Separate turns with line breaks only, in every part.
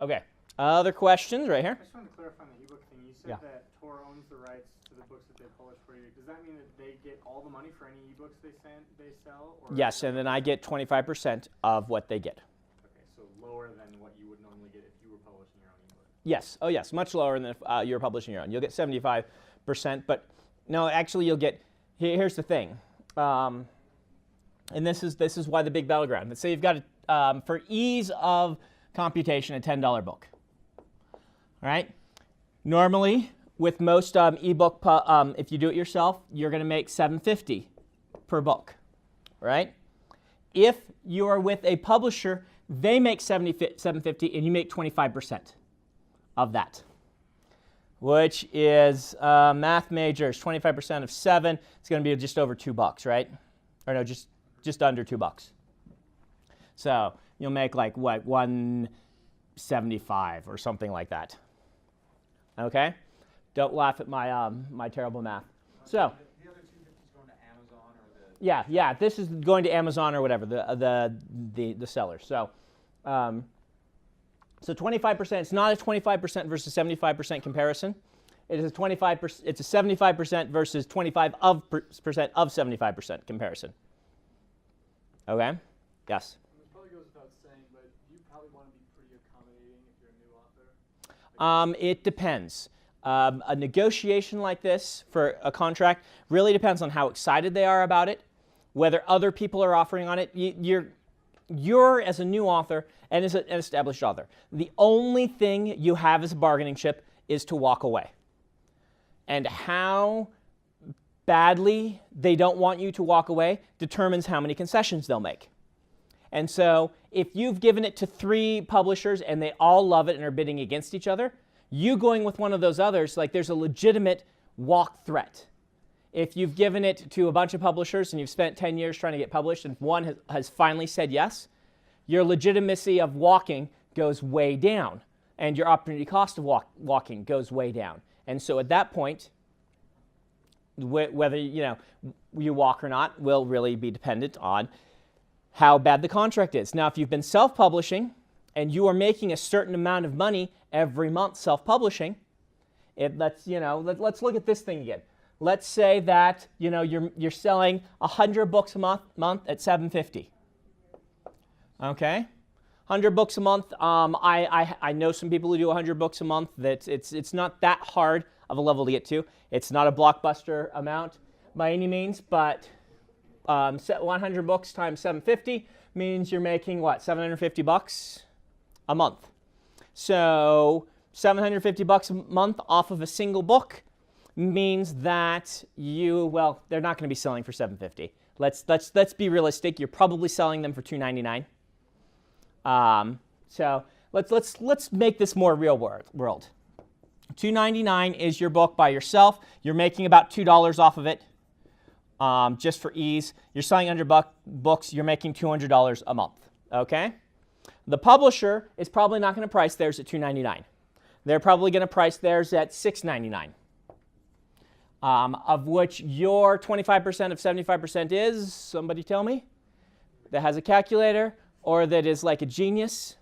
Okay. Other questions right here?
I just wanted to clarify on the ebook thing. You said that Tor owns the rights to the books that they publish for you. Does that mean that they get all the money for any ebooks they sell? Or
Yes, and then I get 25% of what they get.
Okay, so lower than what you would normally get if you were publishing your own ebook.
Yes. Oh, yes. Much lower than if you're publishing your own. You'll get 75%, but no, actually, you'll get. Here's the thing, and this is why the big battleground. Let's say you've got for ease of computation a $10 book. All right. Normally, with most ebook, if you do it yourself, you're going to make $7.50 per book. Right. If you are with a publisher, they make $7.50, and you make 25% of that, which is math majors. 25% of 7. It's going to be just over $2, right? Or no, just under $2. So you'll make like what, 175 or something like that. Okay, don't laugh at my my terrible math. So
the other 250 is going to Amazon or the.
Yeah. This is going to Amazon or whatever the seller. So. So 25%. It's not a 25% versus 75% comparison. It is a 25%. It's a 75% versus 25% of 75% comparison. Okay. Yes.
It probably goes without saying, but you probably want to be pretty accommodating if you're a new author.
It depends. A negotiation like this for a contract really depends on how excited they are about it, whether other people are offering on it. You're as a new author and as an established author, the only thing you have as a bargaining chip is to walk away. And how badly they don't want you to walk away determines how many concessions they'll make. And so if you've given it to 3 publishers and they all love it and are bidding against each other, you going with one of those others, like there's a legitimate walk threat. If you've given it to a bunch of publishers and you've spent 10 years trying to get published and one has finally said yes, your legitimacy of walking goes way down and your opportunity cost of walking goes way down. And so at that point, whether you walk or not will really be dependent on how bad the contract is. Now, if you've been self-publishing and you are making a certain amount of money every month self-publishing, let's look at this thing again. Let's say that you're selling 100 books a month at $7.50. Okay, 100 books a month. I know some people who do 100 books a month. That it's not that hard of a level to get to. It's not a blockbuster amount by any means, but 100 books times $7.50 means you're making what, $750 a month. So $750 a month off of a single book means that they're not going to be selling for $7.50. Let's be realistic. You're probably selling them for $2.99. So let's make this more real world. $2.99 is your book by yourself. You're making about $2 off of it, just for ease. You're selling 100 books. You're making $200 a month. Okay. The publisher is probably not going to price theirs at $2.99. They're probably going to price theirs at $6.99. Of which your 25% of 75% is, somebody tell me, that has a calculator or that is like a genius.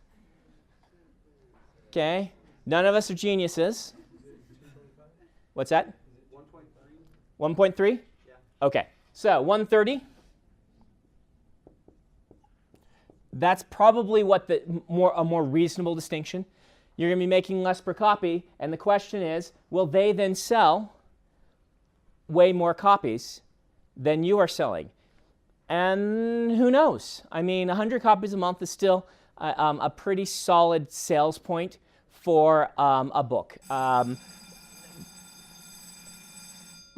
Okay, none of us are geniuses. What's that? 1.3. 1.3?
Yeah.
Okay, so 130. That's probably what a more reasonable distinction. You're going to be making less per copy, and the question is, will they then sell way more copies than you are selling? And who knows? I mean, 100 copies a month is still a pretty solid sales point for a book.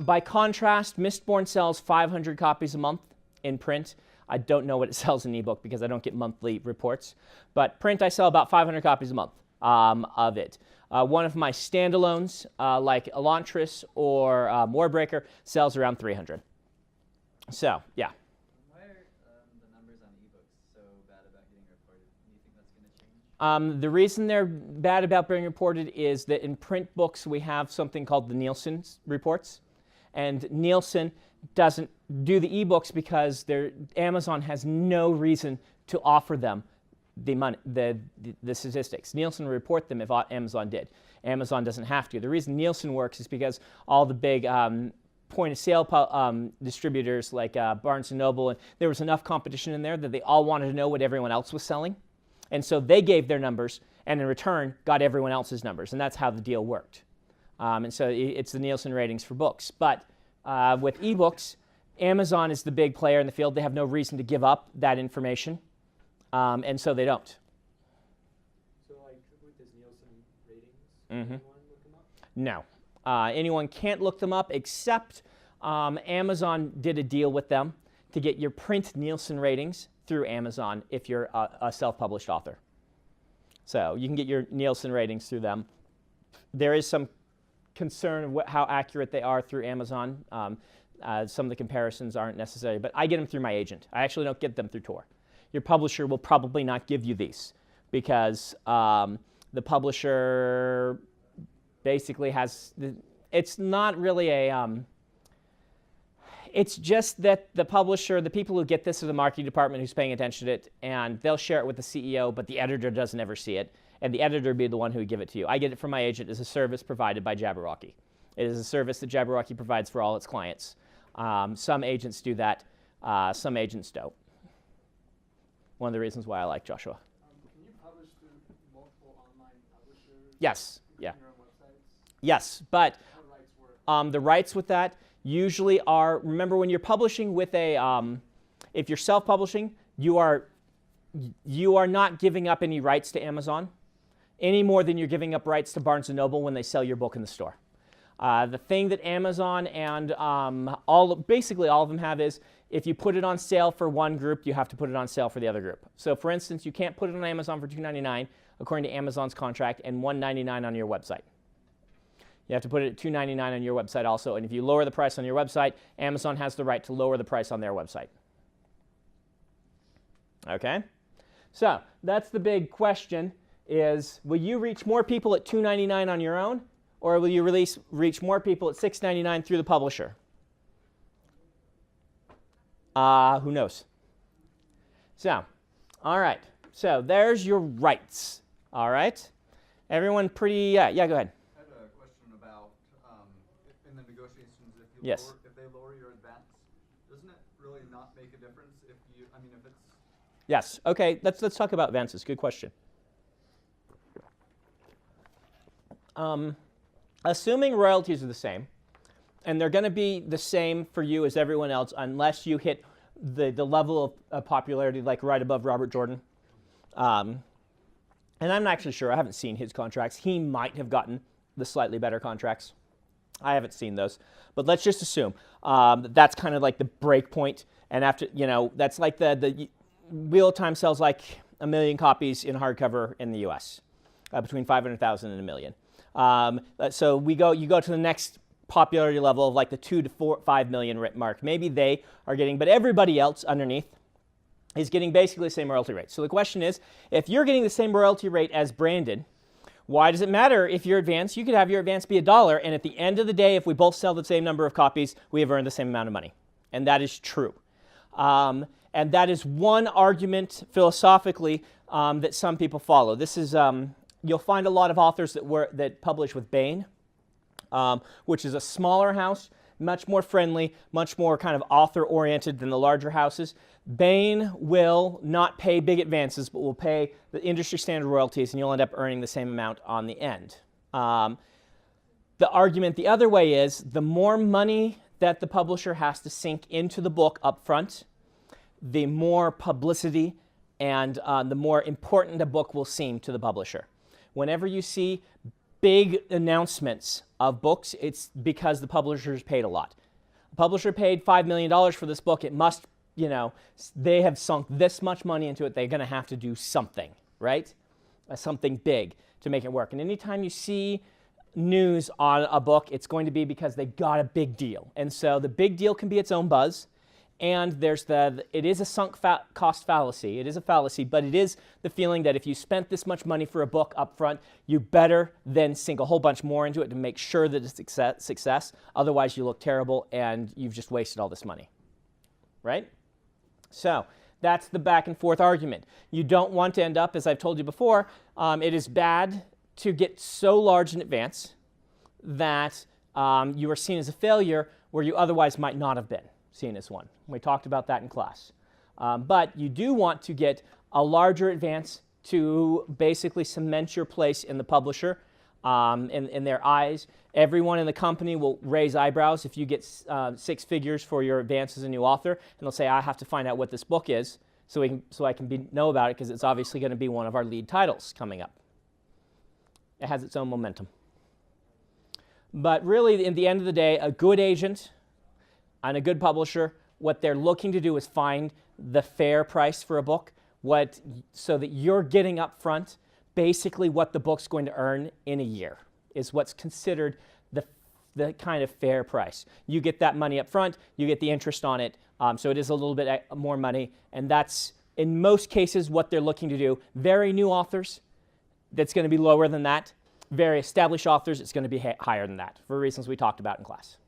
By contrast, Mistborn sells 500 copies a month in print. I don't know what it sells in ebook because I don't get monthly reports. But print, I sell about 500 copies a month of it. One of my standalones, like Elantris or Warbreaker, sells around 300. So, yeah.
Why are the numbers on ebooks so bad about getting reported? Do you think that's going to change?
The reason they're bad about being reported is that in print books we have something called the Nielsen reports. And Nielsen doesn't do the ebooks because Amazon has no reason to offer them the money, the statistics. Nielsen will report them if Amazon did. Amazon doesn't have to. The reason Nielsen works is because all the big point-of-sale distributors like Barnes & Noble, and there was enough competition in there that they all wanted to know what everyone else was selling. And so they gave their numbers, and in return, got everyone else's numbers. And that's how the deal worked. And so it's the Nielsen ratings for books. But with ebooks, Amazon is the big player in the field. They have no reason to give up that information, and so they don't.
So, like, with this Nielsen ratings, can anyone look them up?
No. Anyone can't look them up except Amazon did a deal with them to get your print Nielsen ratings through Amazon if you're a self-published author. So you can get your Nielsen ratings through them. There is some concern of how accurate they are through Amazon. Some of the comparisons aren't necessary, but I get them through my agent. I actually don't get them through Tor. Your publisher will probably not give you these because the publisher basically has, it's not really a, it's just that the publisher, the people who get this are the marketing department who's paying attention to it, and they'll share it with the CEO, but the editor doesn't ever see it, and the editor would be the one who would give it to you. I get it from my agent as a service provided by Jabberwocky. It is a service that Jabberwocky provides for all its clients. Some agents do that, some agents don't. One of the reasons why I like Joshua.
Can you publish through multiple online publishers?
Yes, yeah.
Your own websites?
Yes, but
How do rights work?
the rights with that usually are, remember when you're publishing with a, if you're self-publishing, you are not giving up any rights to Amazon any more than you're giving up rights to Barnes & Noble when they sell your book in the store. The thing that Amazon and basically all of them have is if you put it on sale for one group, you have to put it on sale for the other group. So for instance, you can't put it on Amazon for $2.99 according to Amazon's contract and $1.99 on your website. You have to put it at $2.99 on your website also, and if you lower the price on your website, Amazon has the right to lower the price on their website. Okay? So that's the big question is, will you reach more people at $2.99 on your own, or will you reach more people at $6.99 through the publisher? Who knows? So, all right. So there's your rights. All right? Everyone pretty, yeah, go ahead.
I had a question about in the negotiations,
Yes.
if they lower your advance, doesn't it really not make a difference if you, I mean, if it's...
Yes. Okay, let's talk about advances. Good question. Assuming royalties are the same, and they're going to be the same for you as everyone else unless you hit the level of popularity like right above Robert Jordan. And I'm not actually sure. I haven't seen his contracts. He might have gotten the slightly better contracts. I haven't seen those. But let's just assume that's kind of like the break point. And after, that's like the Wheel of Time sells like 1 million copies in hardcover in the US, between 500,000 and 1 million. So you go to the next popularity level of like the 2 to 5 million mark. Maybe they are getting, but everybody else underneath is getting basically the same royalty rate. So the question is, if you're getting the same royalty rate as Brandon, why does it matter if your advance? You could have your advance be $1, and at the end of the day, if we both sell the same number of copies, we have earned the same amount of money. And that is true. And that is one argument philosophically that some people follow. This is, you'll find a lot of authors that publish with Bain, which is a smaller house, much more friendly, much more kind of author-oriented than the larger houses. Bain will not pay big advances, but will pay the industry standard royalties, and you'll end up earning the same amount on the end. The argument the other way is the more money that the publisher has to sink into the book up front, the more publicity and the more important the book will seem to the publisher. Whenever you see big announcements of books, it's because the publisher's paid a lot. The publisher paid $5 million for this book. It must, they have sunk this much money into it. They're going to have to do something, right? Something big to make it work. And anytime you see news on a book, it's going to be because they got a big deal. And so the big deal can be its own buzz. And there's it is a sunk cost fallacy. It is a fallacy, but it is the feeling that if you spent this much money for a book up front, you better then sink a whole bunch more into it to make sure that it's a success. Otherwise, you look terrible and you've just wasted all this money, right? So That's the back and forth argument. You don't want to end up, as I've told you before, it is bad to get so large in advance that you are seen as a failure where you otherwise might not have been seen as one. We talked about that in class. But you do want to get a larger advance to basically cement your place in the publisher, in their eyes. Everyone in the company will raise eyebrows if you get 6 figures for your advance as a new author, and they'll say, I have to find out what this book is so I can know about it, because it's obviously going to be one of our lead titles coming up. It has its own momentum. But really, in the end of the day, a good agent and a good publisher, what they're looking to do is find the fair price for a book, so that you're getting up front basically what the book's going to earn in a year is what's considered the kind of fair price. You get that money up front, you get the interest on it, so it is a little bit more money, and that's in most cases what they're looking to do. Very new authors, that's going to be lower than that. Very established authors, it's going to be higher than that for reasons we talked about in class.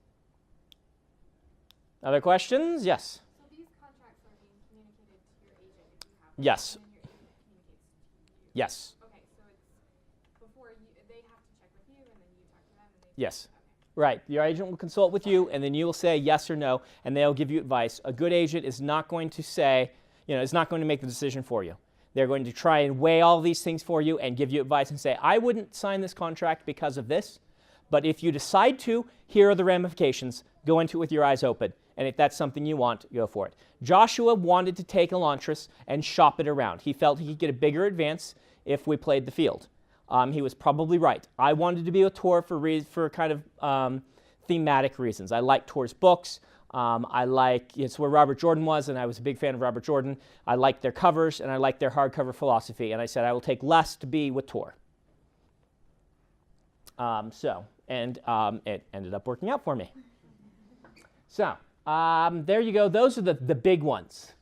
Other questions? Yes?
So these contracts are being communicated to your agent if you have one,
Yes.
and then your agent communicates to you.
Yes.
Okay, so it's before they have to check with you, and then you talk to them, and they
Yes.
Okay.
Right. Your agent will consult with you, and then you will say yes or no, and they'll give you advice. A good agent is not going to say, is not going to make the decision for you. They're going to try and weigh all these things for you and give you advice and say, I wouldn't sign this contract because of this, but if you decide to, here are the ramifications. Go into it with your eyes open, and if that's something you want, go for it. Joshua wanted to take Elantris and shop it around. He felt he could get a bigger advance if we played the field. He was probably right. I wanted to be with Tor for kind of thematic reasons. I like Tor's books. It's where Robert Jordan was, and I was a big fan of Robert Jordan. I liked their covers, and I liked their hardcover philosophy, and I said I will take less to be with Tor. It ended up working out for me. So, there you go. Those are the big ones.